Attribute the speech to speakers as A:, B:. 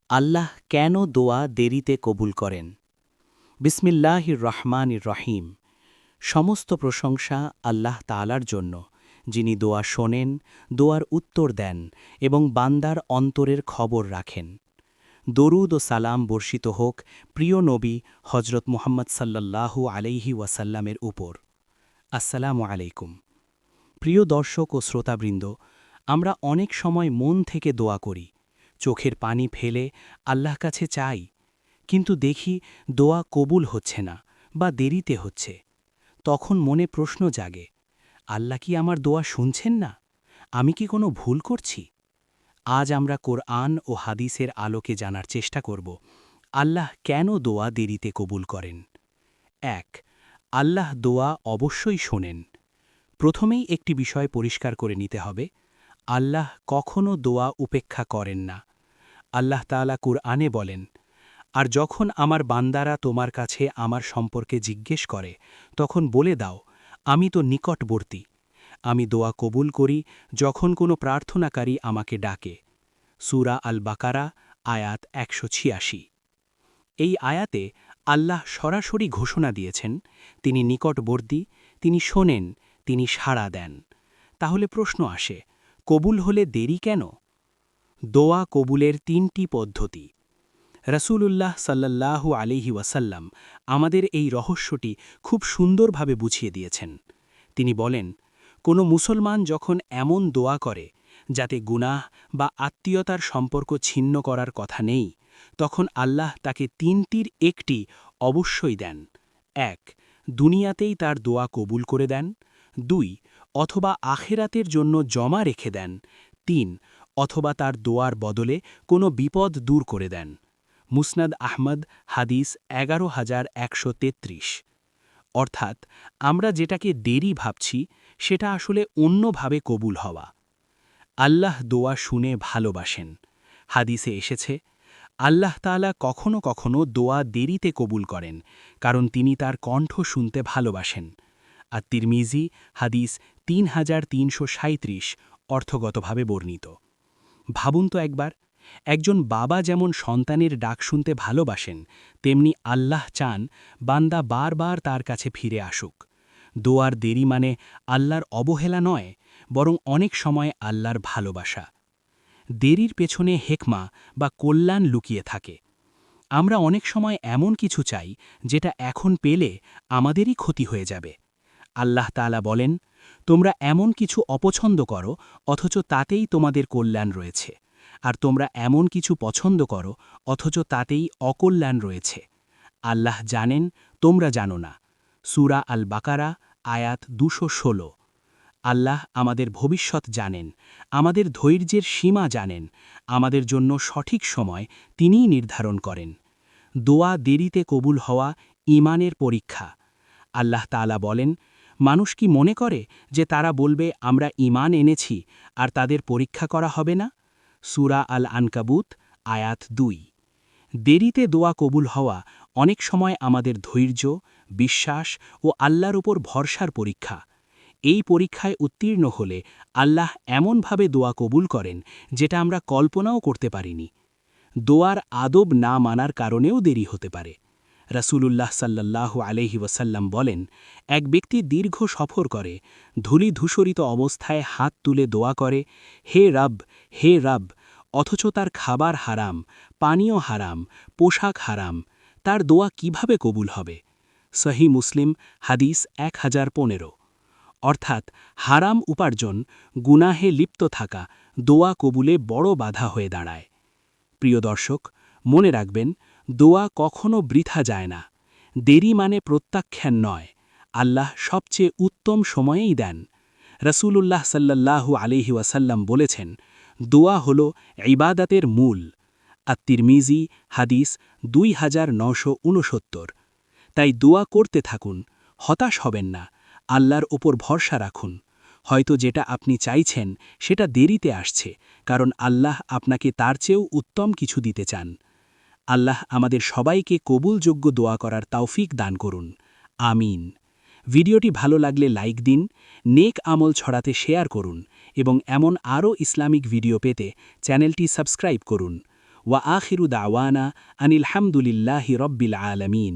A: আল্লাহ কেন দোয়া দেরিতে কবুল করেন? বিসমিল্লাহির রহমানির রহিম। সমস্ত প্রশংসা আল্লাহ তাআলার জন্য, যিনি দোয়া শোনেন, দোয়ার উত্তর দেন এবং বান্দার অন্তরের খবর রাখেন। দরুদ ও সালাম বর্ষিত হোক প্রিয় নবী হজরত মুহাম্মদ সাল্লাল্লাহু আলাইহি ওয়াসাল্লামের উপর। আসসালামু আলাইকুম। প্রিয় দর্শক ও শ্রোতাবৃন্দ, আমরা অনেক সময় মন থেকে দোয়া করি, চোখের পানি ফেলে আল্লাহ কাছে চাই, কিন্তু দেখি দোয়া কবুল হচ্ছে না বা দেরিতে হচ্ছে। তখন মনে প্রশ্ন জাগে, আল্লাহ কি আমার দোয়া শুনছেন না? আমি কি কোনো ভুল করছি? আজ আমরা কোরআন ও হাদিসের আলোকে জানার চেষ্টা করব, আল্লাহ কেন দোয়া দেরিতে কবুল করেন। ১. আল্লাহ দোয়া অবশ্যই শোনেন। প্রথমেই একটি বিষয় পরিষ্কার করে নিতে হবে, আল্লাহ কখনো দোয়া উপেক্ষা করেন না। আল্লাহ তাআলা কুরআনে বলেন, আর যখন আমার বান্দারা তোমার কাছে আমার সম্পর্কে জিজ্ঞেস করে, তখন বলে দাও, আমি তো নিকটবর্তী। আমি দোয়া কবুল করি যখন কোনো প্রার্থনাকারী আমাকে ডাকে। সূরা আল বাকারা, আয়াত ১৮৬। এই আয়াতে আল্লাহ সরাসরি ঘোষণা দিয়েছেন, তিনি নিকটবর্তী, তিনি শোনেন, তিনি সাড়া দেন। তাহলে প্রশ্ন আসে, কবুল হলে দেরি কেন? দোয়া কবুলের ৩টি পদ্ধতি। রাসূলুল্লাহ সাল্লাল্লাহু আলাইহি ওয়াসাল্লাম আমাদের এই রহস্যটি খুব সুন্দরভাবে বুঝিয়ে দিয়েছেন। তিনি বলেন, কোনো মুসলমান যখন এমন দোয়া করে যাতে গুনাহ বা আত্মীয়তার সম্পর্ক ছিন্ন করার কথা নেই, তখন আল্লাহ তাকে ৩টির একটি অবশ্যই দেন। ১. দুনিয়াতেই তার দোয়া কবুল করে দেন। ২. অথবা আখেরাতের জন্য জমা রেখে দেন। ৩. অথবা তার দোয়ার বদলে কোনো বিপদ দূর করে দেন। মুসনাদ আহমদ, হাদিস ১১,১৩৩। অর্থাৎ আমরা যেটাকে দেরি ভাবছি, সেটা আসলে অন্যভাবে কবুল হওয়া। আল্লাহ দোয়া শুনে ভালোবাসেন। হাদিসে এসেছে, আল্লাহ তাআলা কখনো কখনো দোয়া দেরিতে কবুল করেন, কারণ তিনি তার কণ্ঠ শুনতে ভালোবাসেন। আর তিরমিজি, হাদিস ৩৩৩৩, অর্থগতভাবে বর্ণিত। ভাবুন তো একবার, একজন বাবা যেমন সন্তানের ডাক শুনতে ভালোবাসেন, তেমনি আল্লাহ চান বান্দা বারবার তার কাছে ফিরে আসুক। দোয়ার দেরি মানে আল্লাহর অবহেলা নয়, বরং অনেক সময় আল্লাহর ভালোবাসা। দেরির পেছনে হেকমা বা কল্যাণ লুকিয়ে থাকে। আমরা অনেক সময় এমন কিছু চাই যেটা এখন পেলে আমাদেরই ক্ষতি হয়ে যাবে। আল্লাহ তাআলা বলেন, তোমরা এমন কিছু অপছন্দ করো অথচ তাতেই তোমাদের কল্যাণ রয়েছে, আর তোমরা এমন কিছু পছন্দ করো অথচ তাতেই অকল্যাণ রয়েছে। আল্লাহ জানেন, তোমরা জানো না। সূরা আল বাকারা, আয়াত ২১৬। আল্লাহ আমাদের ভবিষ্যৎ জানেন, আমাদের ধৈর্যের সীমা জানেন, আমাদের জন্য সঠিক সময় তিনিই নির্ধারণ করেন। দোয়া দেরিতে কবুল হওয়া ঈমানের পরীক্ষা। আল্লাহ তাআলা বলেন, মানুষ কি মনে করে যে তারা বলবে আমরা ঈমান এনেছি আর তাদের পরীক্ষা করা হবে না? সূরা আল আনকাবুত, আয়াত ২। দেরিতে দোয়া কবুল হওয়া অনেক সময় আমাদের ধৈর্য, বিশ্বাস ও আল্লাহর উপর ভরসার পরীক্ষা। এই পরীক্ষায় উত্তীর্ণ হলে আল্লাহ এমনভাবে দোয়া কবুল করেন যেটা আমরা কল্পনাও করতে পারিনি। দোয়ার আদব না মানার কারণেও দেরি হতে পারে। রাসূলুল্লাহ সাল্লাল্লাহু আলাইহি ওয়াসাল্লাম বলেন, এক ব্যক্তি দীর্ঘ সফর করে, ধূলিধূসরিত অবস্থায় হাত তুলে দোয়া করে, হে রব, হে রব, অথচ তার খাবার হারাম, পানীয় হারাম, পোশাক হারাম। তার দোয়া কিভাবে কবুল হবে? সহিহ মুসলিম, হাদিস ১০১৫। অর্থাৎ হারাম উপার্জন, গুনাহে লিপ্ত থাকা দোয়া কবুলে বড় বাধা হয়ে দাঁড়ায়। প্রিয় দর্শক, মনে রাখবেন, দোয়া কখনো বৃথা যায় না। দেরি মানে প্রত্যাখ্যান নয়, আল্লাহ সবচেয়ে উত্তম সময়েই দেন। রাসূলুল্লাহ সাল্লাল্লাহু আলাইহি ওয়াসাল্লাম বলেছেন, দোয়া হল ইবাদতের মূল। আত-তিরমিজি, হাদিস ২৯৬৯। তাই দোয়া করতে থাকুন, হতাশ হবেন না, আল্লাহর ওপর ভরসা রাখুন। হয়তো যেটা আপনি চাইছেন সেটা দেরিতে আসছে, কারণ আল্লাহ আপনাকে তার চেয়েও উত্তম কিছু দিতে চান। আল্লাহ আমাদের সবাইকে কবুলযোগ্য দোয়া করার তৌফিক দান করুন। আমিন। ভিডিওটি ভালো লাগলে লাইক দিন, নেক আমল ছড়াতে শেয়ার করুন এবং এমন আরও ইসলামিক ভিডিও পেতে চ্যানেলটি সাবস্ক্রাইব করুন। ওয়া আখিরু দাওয়ানা আনিল হামদুলিল্লাহি রব্বিল আলামিন।